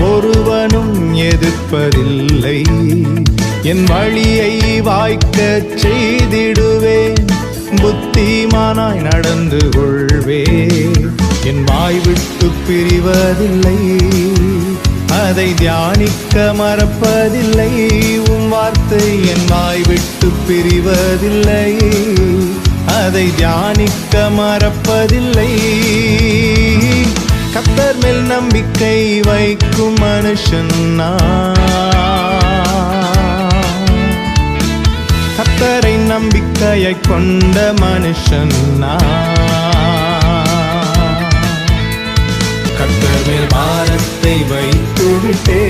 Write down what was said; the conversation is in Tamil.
ஒருவனும் எதிர்ப்பதில்லை. என் வழியை வாய்க்கச் செய்திடுவேன், புத்திமானாய் நடந்து கொள்வேன். என் வாய் விட்டு பிரிவதில்லை, அதை தியானிக்க மறப்பதில்லை. உம் வார்த்தை என் வாய் விட்டு பிரிவதில்லை, அதை தியானிக்க மறப்பதில்லை. கர்த்தர் மேல் நம்பிக்கை வைக்கும் மனுஷன் கர்த்தரை நம்பிக்கையை கொண்ட மனுஷன் கர்த்தர் மேல் பாரத்தை வைத்து விட்டே